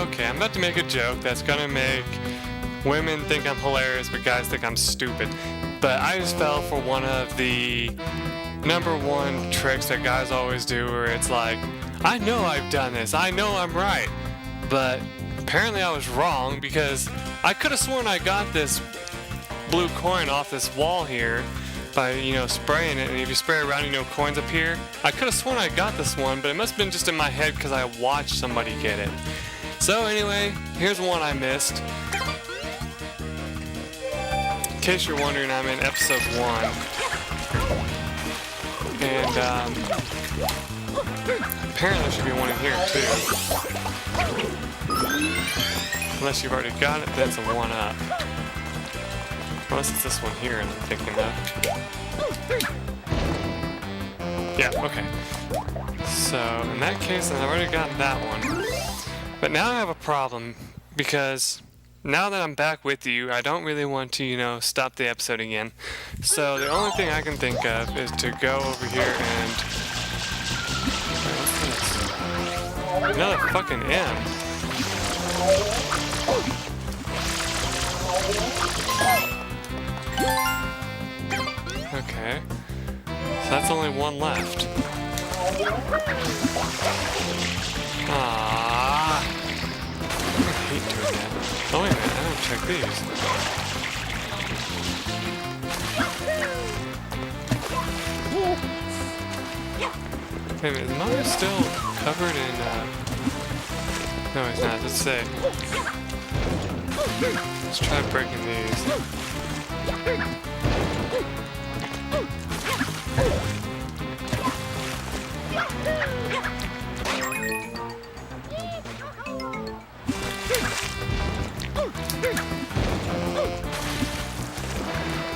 Okay, I'm about to make a joke that's gonna make women think I'm hilarious, but guys think I'm stupid. But I just fell for one of the #1 tricks that guys always do, where it's like, I know I've done this, I know I'm right, but apparently I was wrong, because I could have sworn I got this blue coin off this wall here by, you know, spraying it, and if you spray around, you know, coins appear. I could have sworn I got this one, but it must have been just in my head because I watched somebody get it. So anyway, here's one I missed. In case you're wondering, I'm in episode 1. And apparently there should be one in here too. Unless you've already got it, then it's a 1-up. Unless it's this one here I'm thinking of. Yeah, okay. So in that case, then I've already got that one. But now I have a problem, because now that I'm back with you, I don't really want to, you know, stop the episode again. So the only thing I can think of is to go over here and... What's this? Another fucking M. Okay. So that's only one left. Ah. I hate doing that. Oh wait a minute, I don't check these. Wait a minute, is Mario still covered in, No, he's not. Let's see. Let's try breaking these.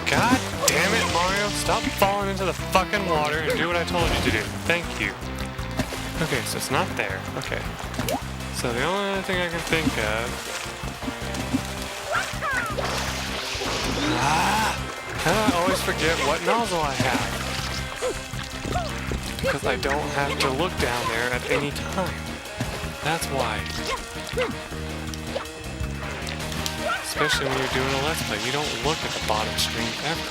God damn it, Mario! Stop falling into the fucking water and do what I told you to do. Thank you. Okay, so it's not there. Okay. So the only other thing I can think of... How do I always forget what nozzle I have? Because I don't have to look down there at any time. That's why. Especially when you're doing a Let's Play. You don't look at the bottom screen ever.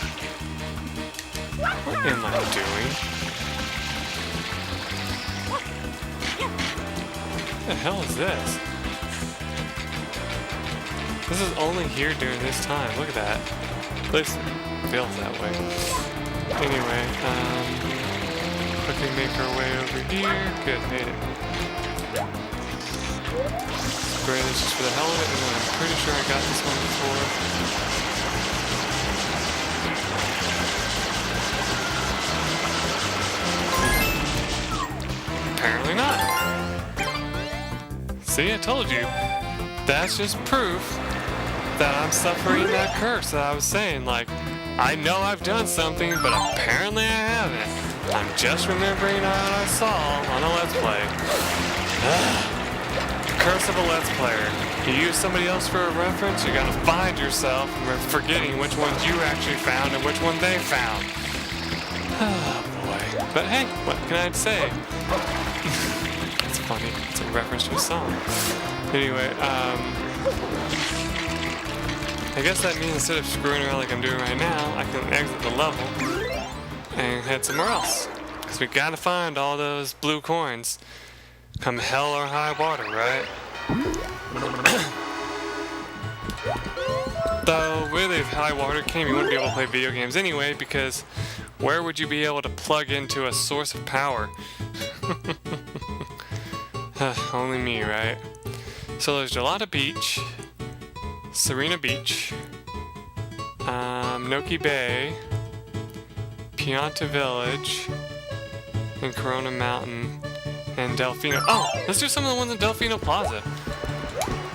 What am I doing? What the hell is this? This is only here during this time. Look at that. At least it feels that way. Anyway, quickly make our way over here. Good, made it. Spray this just for the hell of it, and then I'm pretty sure I got this one before. Apparently not. See, I told you. That's just proof that I'm suffering that curse that I was saying. Like, I know I've done something, but apparently I haven't. I'm just remembering what I saw on a Let's Play. Curse of a Let's Player. You use somebody else for a reference, you're gonna find yourself forgetting which ones you actually found and which one they found. Oh boy. But hey, what can I say? It's funny. It's a reference to a song. Anyway, I guess that means instead of screwing around like I'm doing right now, I can exit the level and head somewhere else. Because we gotta find all those blue coins. Come hell or high water, right? Though, really, if high water came, you wouldn't be able to play video games anyway, because where would you be able to plug into a source of power? Only me, right? So there's Gelada Beach, Serena Beach, Noki Bay, Pianta Village, and Corona Mountain, and Delfino. Oh, let's do some of the ones in Delfino Plaza.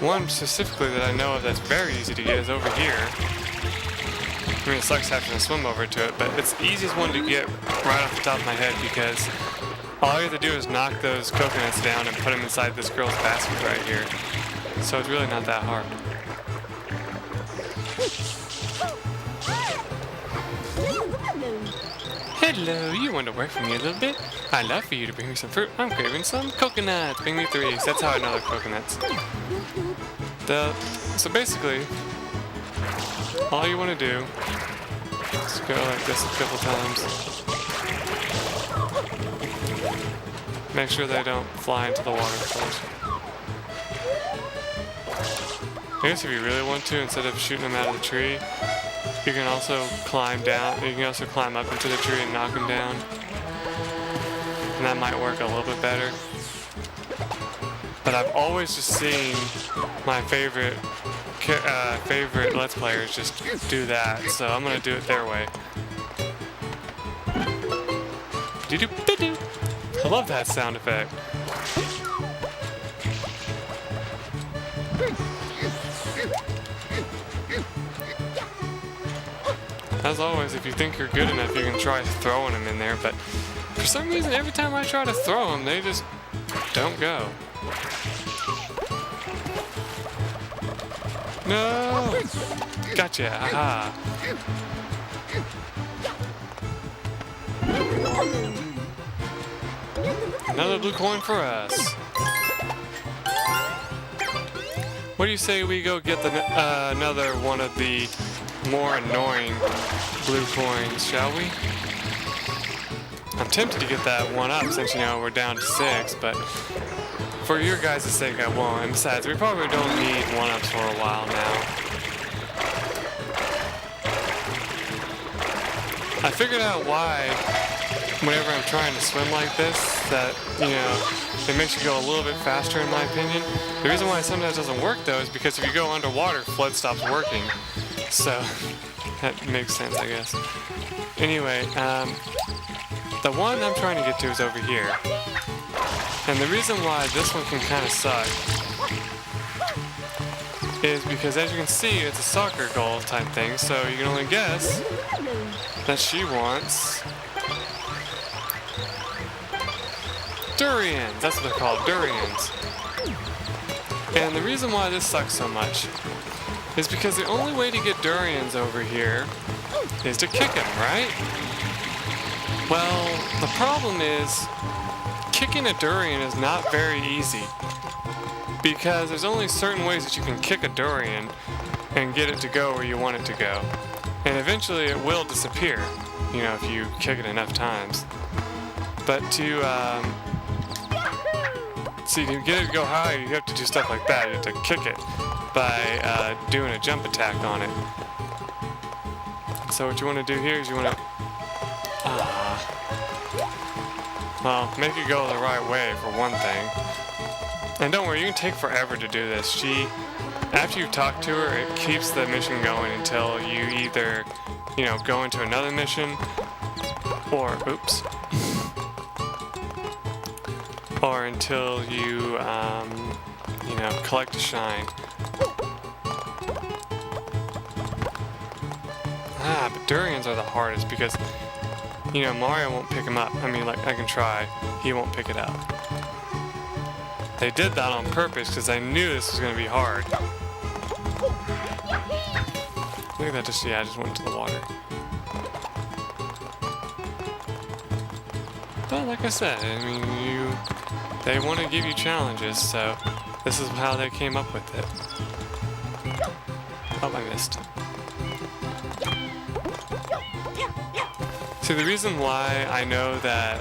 One specifically that I know of that's very easy to get is over here. I mean, it sucks having to swim over to it, but it's the easiest one to get right off the top of my head, because all you have to do is knock those coconuts down and put them inside this girl's basket right here. So it's really not that hard. Hello, you want to work for me a little bit? I'd love for you to bring me some fruit. I'm craving some coconuts. Bring me 3. That's how I know they're coconuts. So basically, all you want to do is go like this a couple times. Make sure they don't fly into the water first. I guess if you really want to, instead of shooting them out of the tree, you can also climb down. You can also climb up into the tree and knock them down. And that might work a little bit better. But I've always just seen my favorite Let's Players just do that, so I'm gonna do it their way. Doo-doo-doo-doo. I love that sound effect. As always, if you think you're good enough, you can try throwing them in there, but for some reason, every time I try to throw them, they just don't go. No! Gotcha, haha. Another blue coin for us. What do you say we go get the another one of the more annoying blue coins, shall we? I'm tempted to get that one up since, you know, we're down to 6, but for your guys' sake I won't. And besides, we probably don't need 1-ups for a while now. I figured out why whenever I'm trying to swim like this, that, you know, it makes you go a little bit faster in my opinion. The reason why it sometimes doesn't work though is because if you go underwater, flood stops working. So, that makes sense, I guess. Anyway, the one I'm trying to get to is over here. And the reason why this one can kind of suck is because, as you can see, it's a soccer goal type thing, so you can only guess that she wants durians. That's what they're called, durians. And the reason why this sucks so much is because the only way to get durians over here is to kick them, right? Well, the problem is kicking a durian is not very easy because there's only certain ways that you can kick a durian and get it to go where you want it to go. And eventually it will disappear, you know, if you kick it enough times. But to get it to go higher, you have to do stuff like that. You have to kick it by doing a jump attack on it. So what you want to do here is you want to well, make it go the right way for one thing. And don't worry, you can take forever to do this. After you talk to her, it keeps the mission going until you either, you know, go into another mission, or, oops, or until you, you know, collect a shine. But durians are the hardest because, you know, Mario won't pick them up. I mean, like, I can try. He won't pick it up. They did that on purpose because I knew this was going to be hard. Look at that, just went into the water. But like I said, I mean, they want to give you challenges, so this is how they came up with it. Oh, I missed. See, the reason why I know that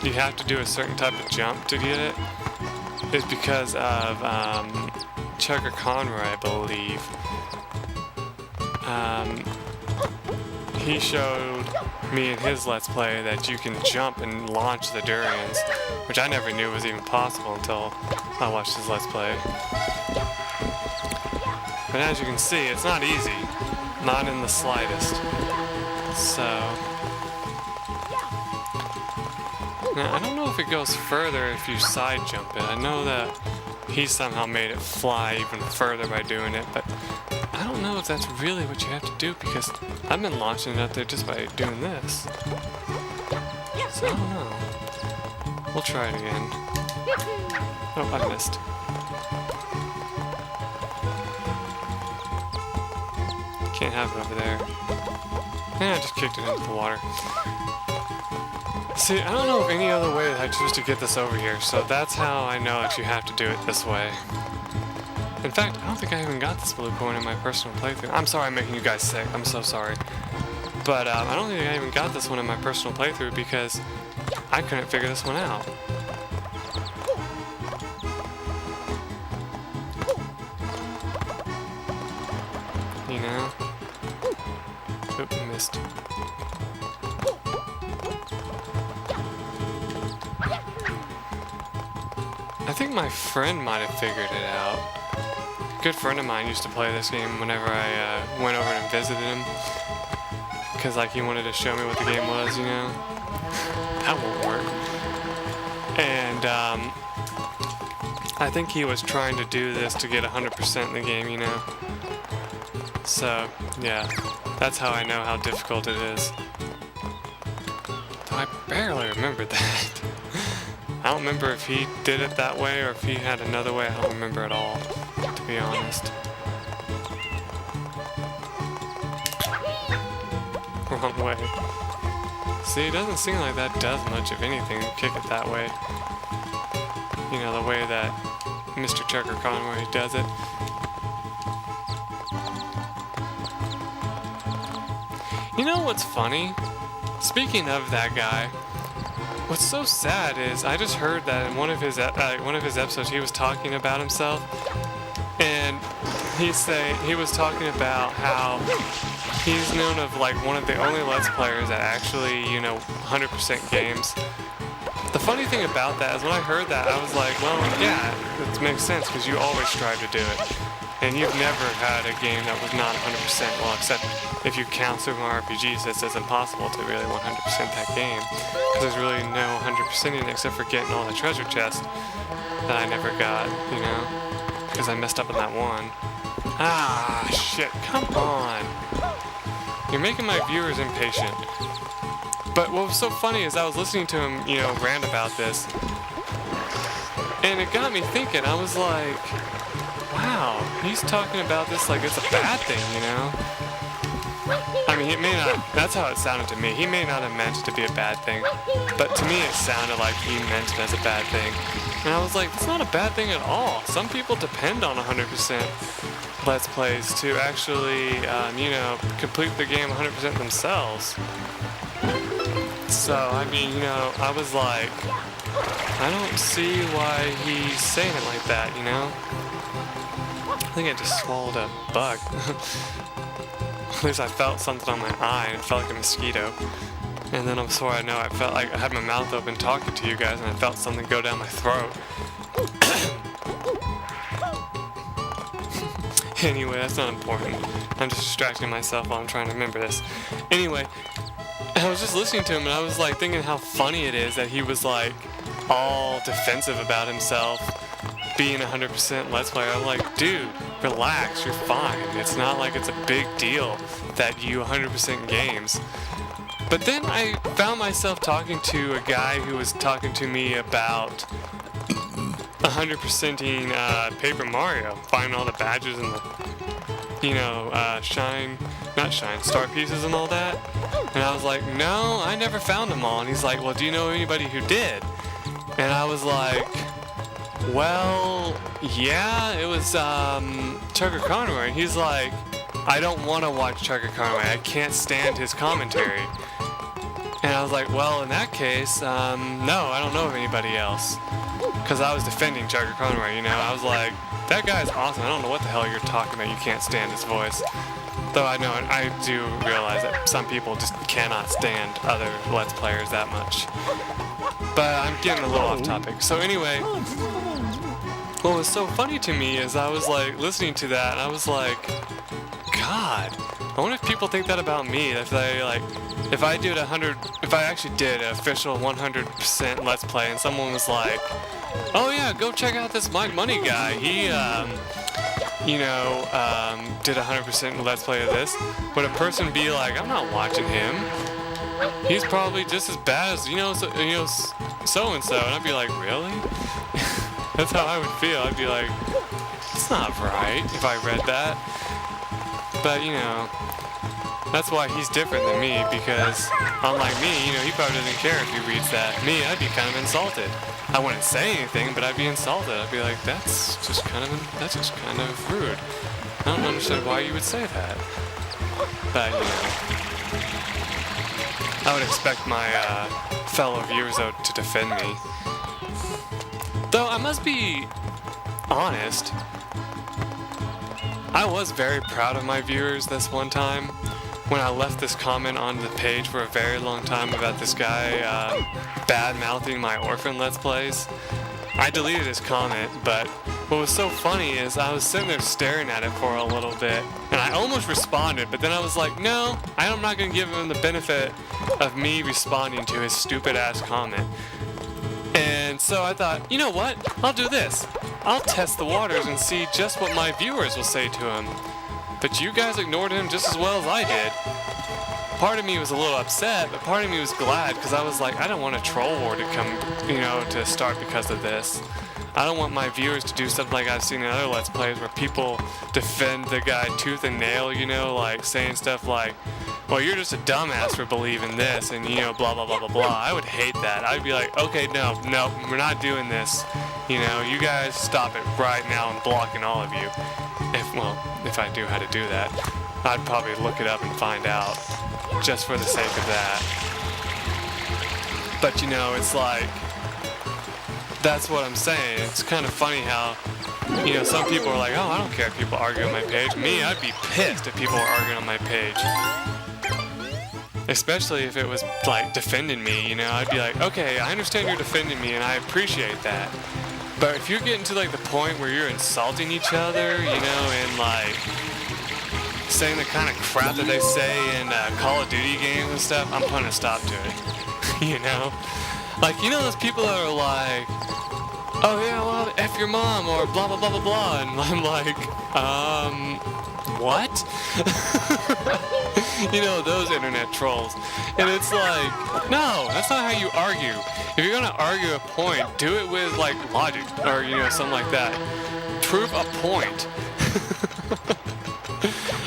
you have to do a certain type of jump to get it is because of Chugger Conroy, I believe. He showed me in his Let's Play that you can jump and launch the durians, which I never knew was even possible until I watched his Let's Play. But as you can see, it's not easy. Not in the slightest. So, now I don't know if it goes further if you side jump it. I know that he somehow made it fly even further by doing it, but I don't know if that's really what you have to do because I've been launching it out there just by doing this. So I don't know. We'll try it again. Oh, I missed. Can't have it over there. And I just kicked it into the water. See, I don't know of any other way that I choose to get this over here, so that's how I know that you have to do it this way. In fact, I don't think I even got this blue coin in my personal playthrough. I'm sorry I'm making you guys sick. I'm so sorry. But I don't think I even got this one in my personal playthrough because I couldn't figure this one out. You know? Oop, missed. I think my friend might have figured it out. A good friend of mine used to play this game whenever I went over and visited him. Because like he wanted to show me what the game was, you know? That won't work. And I think he was trying to do this to get 100% in the game, you know? So, yeah. That's how I know how difficult it is. Though I barely remember that. I don't remember if he did it that way or if he had another way. I don't remember at all, to be honest. Wrong way. See, it doesn't seem like that does much of anything to kick it that way. You know, the way that Mr. Trucker Conway does it. You know what's funny? Speaking of that guy, what's so sad is I just heard that in one of his episodes he was talking about himself, and he was talking about how he's known of like one of the only Let's Players that actually, you know, 100% games. The funny thing about that is when I heard that, I was like, well, yeah, it makes sense because you always strive to do it. And you've never had a game that was not 100%, well, except if you count Super Mario RPGs, it's impossible to really 100% that game. Because there's really no 100% in it except for getting all the treasure chests that I never got, you know? Because I messed up on that one. Ah, shit, come on. You're making my viewers impatient. But what was so funny is I was listening to him, you know, rant about this. And it got me thinking, I was like, wow, he's talking about this like it's a bad thing, you know? I mean, it may not, that's how it sounded to me. He may not have meant it to be a bad thing, but to me it sounded like he meant it as a bad thing. And I was like, it's not a bad thing at all. Some people depend on 100% Let's Plays to actually, you know, complete the game 100% themselves. So, I mean, you know, I was like, I don't see why he's saying it like that, you know? I think I just swallowed a bug. At least I felt something on my eye, and it felt like a mosquito. And then I'm sorry, I know, I felt like I had my mouth open talking to you guys, and I felt something go down my throat. Anyway, that's not important. I'm just distracting myself while I'm trying to remember this. Anyway, I was just listening to him, and I was like thinking how funny it is that he was like all defensive about himself being 100% Let's Player. I'm like, dude, relax, you're fine. It's not like it's a big deal that you 100% games. But then I found myself talking to a guy who was talking to me about 100%ing Paper Mario, finding all the badges and the, you know, star pieces and all that. And I was like, no, I never found them all. And he's like, well, do you know anybody who did? And I was like, well, yeah, it was Trucker Conway. And he's like, I don't want to watch Trucker Conway. I can't stand his commentary. And I was like, well, in that case, no, I don't know of anybody else. Because I was defending Trucker Conway, you know. I was like, that guy's awesome. I don't know what the hell you're talking about. You can't stand his voice. Though I know, I do realize that some people just cannot stand other Let's Players that much. But I'm getting a little off topic. So anyway, what was so funny to me is I was like listening to that and I was like, God, I wonder if people think that about me. If they like, if I actually did an official 100% Let's Play and someone was like, oh yeah, go check out this Mike Money guy. He, you know, did 100% Let's Play of this. Would a person be like, I'm not watching him. He's probably just as bad as, so-and-so. And I'd be like, really? That's how I would feel. I'd be like, it's not right if I read that. But, you know, That's why he's different than me, because unlike me, you know, he probably doesn't care if he reads that. Me, I'd be kind of insulted. I wouldn't say anything, but I'd be insulted. I'd be like, that's just kind of rude. I don't understand why you would say that. But, you know, I would expect my fellow viewers, though, to defend me. Though, I must be honest, I was very proud of my viewers this one time when I left this comment on the page for a very long time about this guy bad-mouthing my orphan Let's Plays. I deleted his comment, but what was so funny is I was sitting there staring at it for a little bit, and I almost responded, but then I was like, no, I'm not going to give him the benefit of me responding to his stupid-ass comment. And so I thought, you know what? I'll do this. I'll test the waters and see just what my viewers will say to him. But you guys ignored him just as well as I did. Part of me was a little upset, but part of me was glad, because I was like, I don't want a troll war to come, you know, to start because of this. I don't want my viewers to do something like I've seen in other Let's Plays where people defend the guy tooth and nail, you know, like saying stuff like, well, you're just a dumbass for believing this, and, you know, blah, blah, blah, blah, blah. I would hate that. I'd be like, okay, no, we're not doing this. You know, you guys stop it right now. I'm blocking all of you. If I knew how to do that, I'd probably look it up and find out, just for the sake of that. But, you know, it's like, that's what I'm saying. It's kind of funny how, you know, some people are like, oh, I don't care if people argue on my page. Me, I'd be pissed if people were arguing on my page. Especially if it was, like, defending me, you know. I'd be like, okay, I understand you're defending me, and I appreciate that. But if you're getting to, like, the point where you're insulting each other, you know, and, like, saying the kind of crap that they say in Call of Duty games and stuff, I'm putting a stop to it. You know? Like, you know those people that are like, oh yeah, well, F your mom, or blah, blah, blah, blah, blah, and I'm like, what? You know, those internet trolls. And it's like, no, that's not how you argue. If you're gonna argue a point, do it with, like, logic, or, you know, something like that. Prove a point.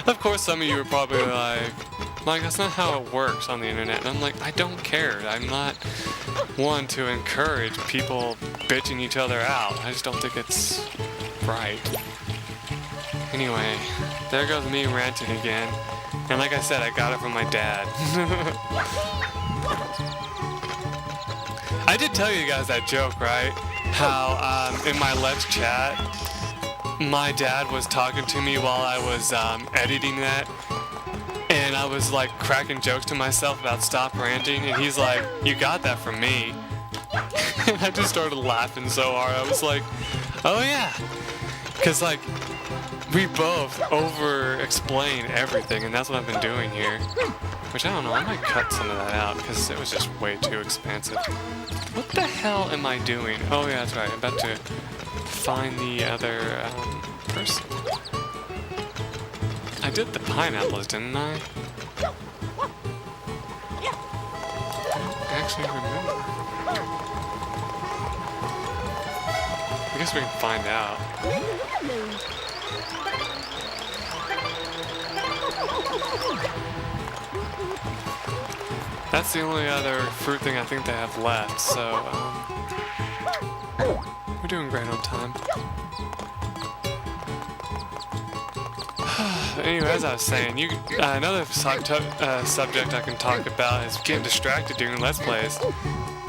Of course, some of you are probably like, that's not how it works on the internet. And I'm like, I don't care. I'm not one to encourage people bitching each other out. I just don't think it's right. Anyway, there goes me ranting again. And like I said, I got it from my dad. I did tell you guys that joke, right? How in my Let's Chat, my dad was talking to me while I was editing that. And I was like cracking jokes to myself about stop ranting. And he's like, you got that from me. And I just started laughing so hard. I was like, oh yeah. Because like, we both over-explain everything, and that's what I've been doing here. Which, I don't know, I might cut some of that out, because it was just way too expansive. What the hell am I doing? Oh yeah, that's right, I'm about to find the other person. I did the pineapples, didn't I? I don't actually remember. I guess we can find out. That's the only other fruit thing I think they have left, so, we're doing great on time. Anyway, as I was saying, another subject I can talk about is getting distracted during Let's Plays.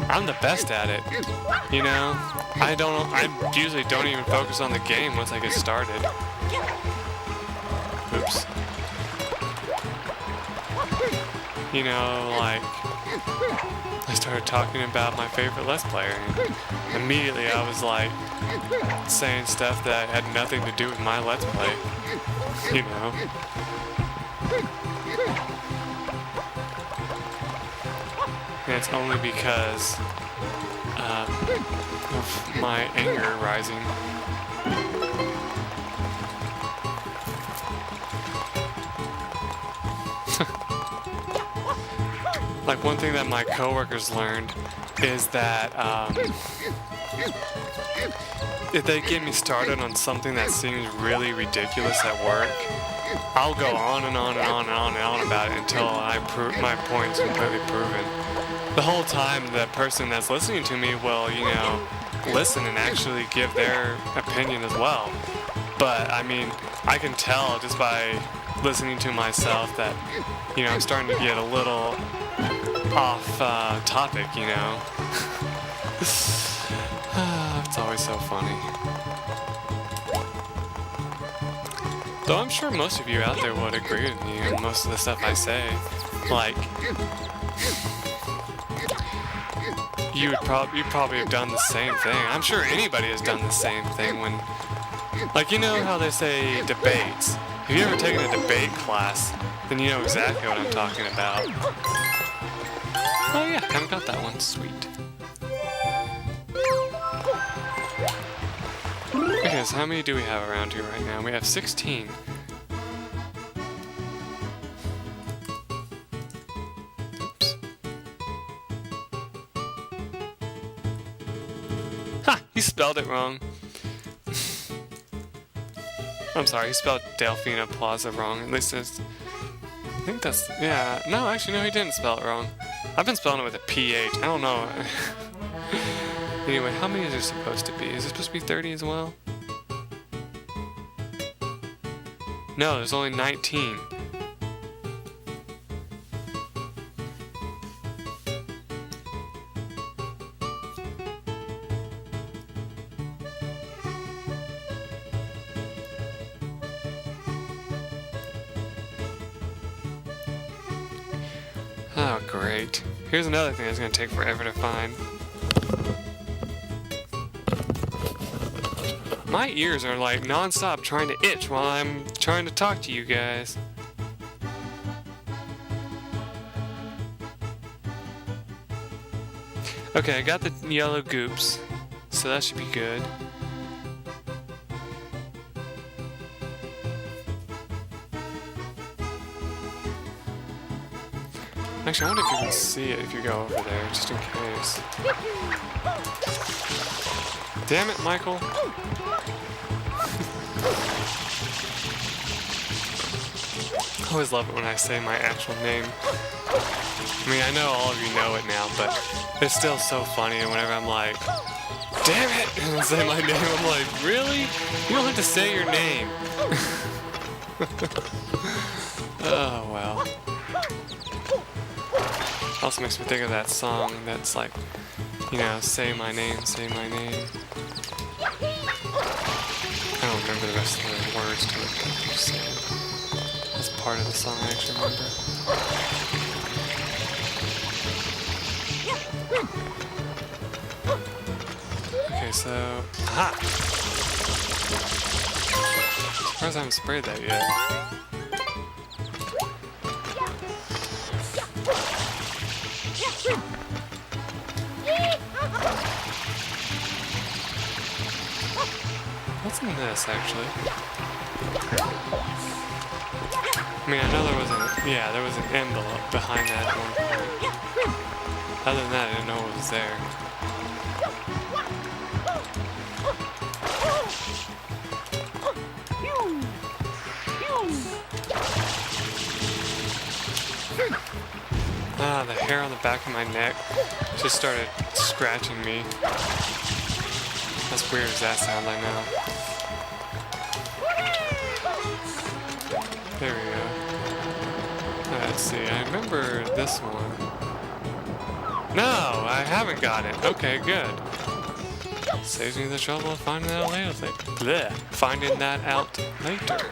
I'm the best at it, you know? I usually don't even focus on the game once I get started. Oops. You know, like, I started talking about my favorite Let's Player, and immediately I was like, saying stuff that had nothing to do with my Let's Play, you know? And it's only because of my anger rising. Like, one thing that my coworkers learned is that if they get me started on something that seems really ridiculous at work, I'll go on and on and on and on and on about it until my point is completely proven. The whole time, the person that's listening to me will, you know, listen and actually give their opinion as well. But, I mean, I can tell just by listening to myself that, you know, I'm starting to get a little off topic, you know. It's always so funny. Though I'm sure most of you out there would agree with me on most of the stuff I say. Like, you probably have done the same thing. I'm sure anybody has done the same thing when, like, you know how they say debates. If you ever taken a debate class, then you know exactly what I'm talking about. Oh yeah, kind of got that one. Sweet. Okay, so how many do we have around here right now? We have 16. Oops. Ha! He spelled it wrong. I'm sorry, he spelled Delfino Plaza wrong. At least it's... I think that's... Yeah. No, actually, no, he didn't spell it wrong. I've been spelling it with a PH. I don't know. Anyway, how many is there supposed to be? Is it supposed to be 30 as well? No, there's only 19. Oh, great. Here's another thing that's going to take forever to find. My ears are like non-stop trying to itch while I'm trying to talk to you guys. Okay, I got the yellow goops, so that should be good. Actually, I wonder if you can see it if you go over there, just in case. Damn it, Michael. I always love it when I say my actual name. I mean, I know all of you know it now, but it's still so funny whenever I'm like, damn it, and I say my name, I'm like, really? You don't have to say your name. Oh, well. Also makes me think of that song that's like, you know, say my name, say my name. I don't remember the rest of the words to it, but I'm just saying. That's part of the song I actually remember. Okay, so... Aha! Surprised I haven't sprayed that yet. What's in this, actually? I mean, I know there was there was an envelope behind that at one point. Other than that, I didn't know what was there. Ah, the hair on the back of my neck just started scratching me. As weird as that sounds, I know. There we go. Let's see, I remember this one. No, I haven't got it. Okay, good. Saves me the trouble of finding that out later. Blech. Finding that out later.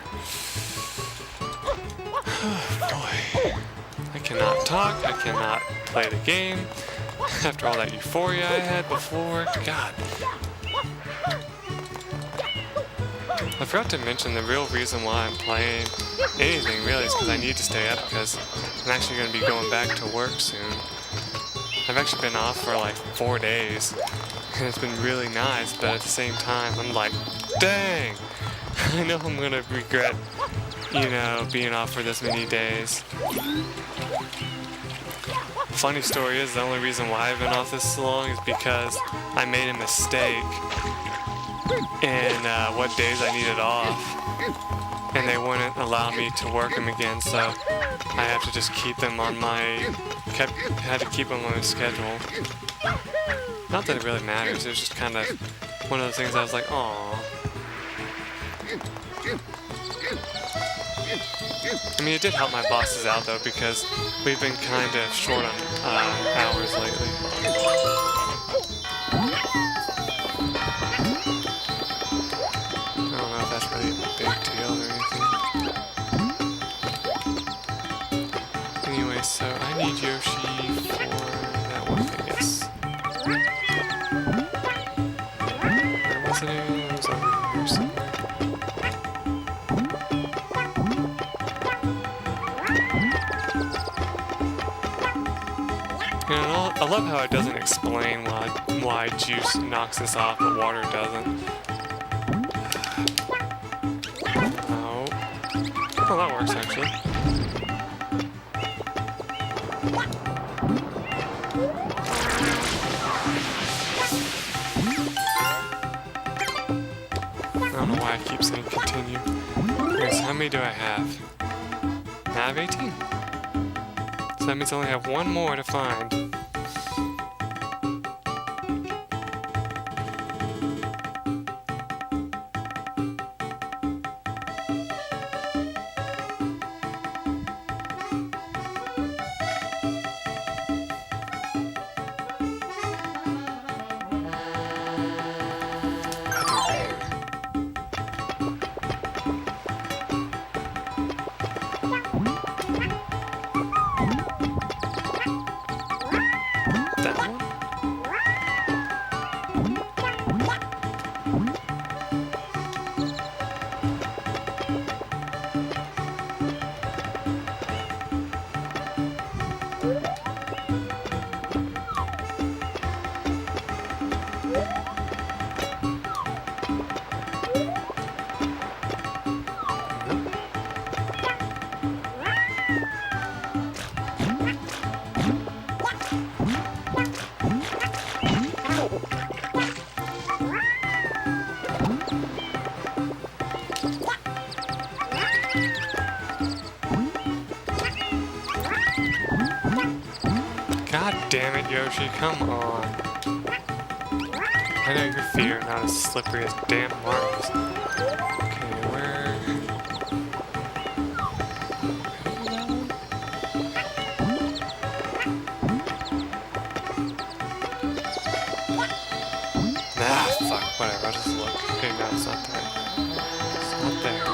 Boy. I cannot talk, I cannot play the game. After all that euphoria I had before, God. I forgot to mention the real reason why I'm playing anything really is because I need to stay up because I'm actually going to be going back to work soon. I've actually been off for like 4 days and it's been really nice, but at the same time I'm like, dang! I know I'm going to regret, you know, being off for this many days. Funny story is the only reason why I've been off this long is because I made a mistake and what days I needed off, and they wouldn't allow me to work them again, so I have to just keep them on my, had to keep them on my schedule. Not that it really matters, it was just kind of one of those things I was like, aww. I mean, it did help my bosses out though, because we've been kind of short on hours lately. I don't know if that's really a big deal or anything. Anyway, so I need Yoshi for that one thing, yes. Where was it? It was over here somewhere. You know, I love how it doesn't explain why juice knocks this off, but water doesn't. Oh. Oh, that works actually. I don't know why I keep saying continue. Okay, so how many do I have? I have 18. So that means I only have one more to find. God damn it, Yoshi, come on. I know your feet are not as slippery as damn Mario's. Okay, where... Ah, fuck, whatever, I'll just look. Okay, no, it's not there. It's not there.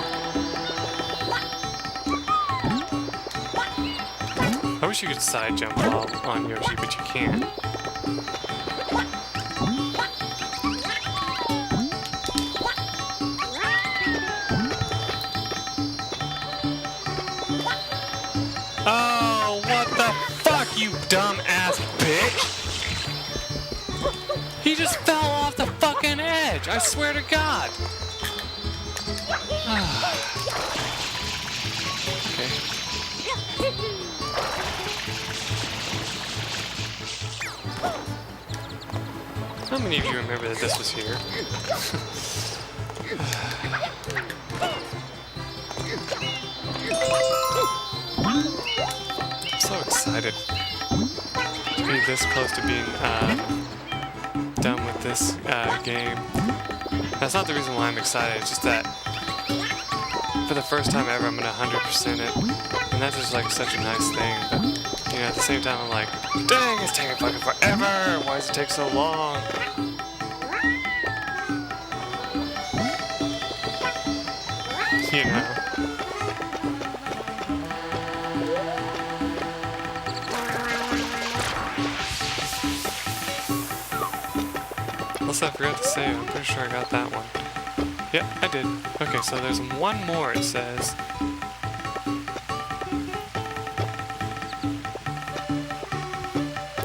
I wish you could side jump while on Yoshi, but you can't. Oh, what the fuck, you dumb-ass bitch! He just fell off the fucking edge, I swear to God! Okay. How many of you remember that this was here? I'm so excited to be this close to being done with this game. That's not the reason why I'm excited, it's just that for the first time ever I'm gonna 100% it. And that's just like such a nice thing, but you know, at the same time I'm like, dang, it's taking fucking forever! Why does it take so long? You know. Also, I forgot to say, I'm pretty sure I got that one. Yep, I did. Okay, so there's one more, it says.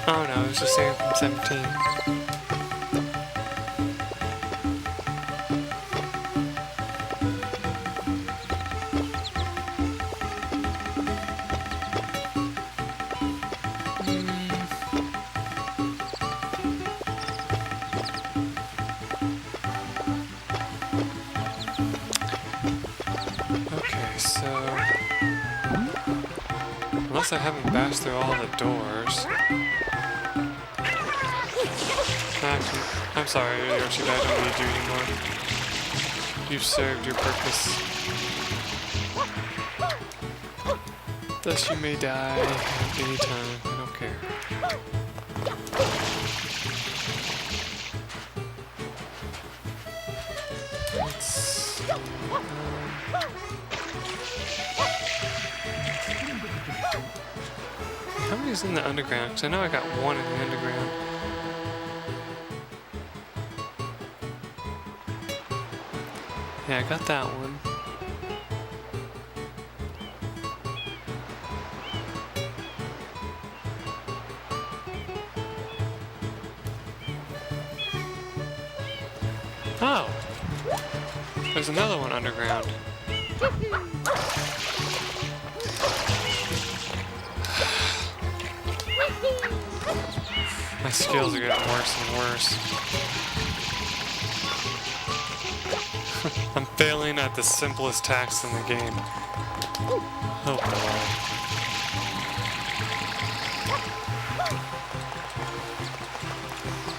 Oh no, it was just saying from 17. Okay, so... Unless I haven't bashed through all the doors. Actually, I'm sorry, Yoshi, but I don't need you anymore. You've served your purpose. Thus you may die at any time. I don't care. How many's in the underground? Because I know I got one in the underground. Yeah, I got that one. Oh! There's another one underground. My skills are getting worse and worse. I'm failing at the simplest tasks in the game. Oh boy.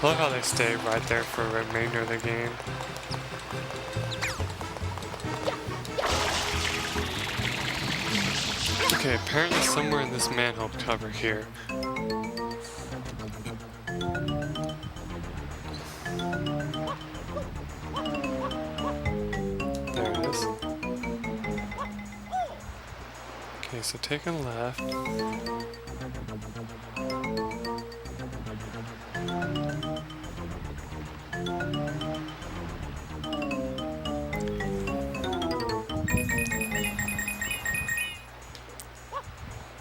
I love how they stay right there for the remainder of the game. Okay, apparently somewhere in this manhole cover here. There it is. Okay, so take a left.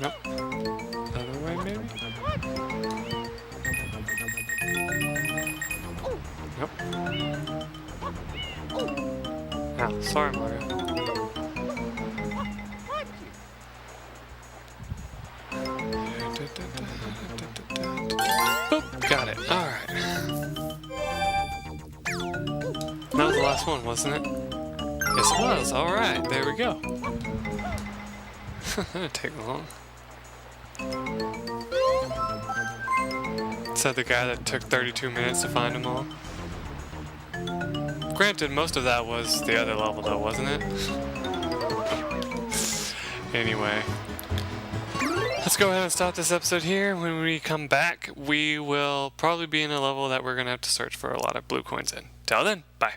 Nope. Other way, maybe? Nope. Ow, sorry, Mario. Boop, got it. Alright. That was the last one, wasn't it? Yes, it was. Alright, there we go. That didn't take long. Said the guy that took 32 minutes to find them all. Granted, most of that was the other level though, wasn't it? Anyway. Let's go ahead and stop this episode here. When we come back, we will probably be in a level that we're going to have to search for a lot of blue coins in. Till then, bye.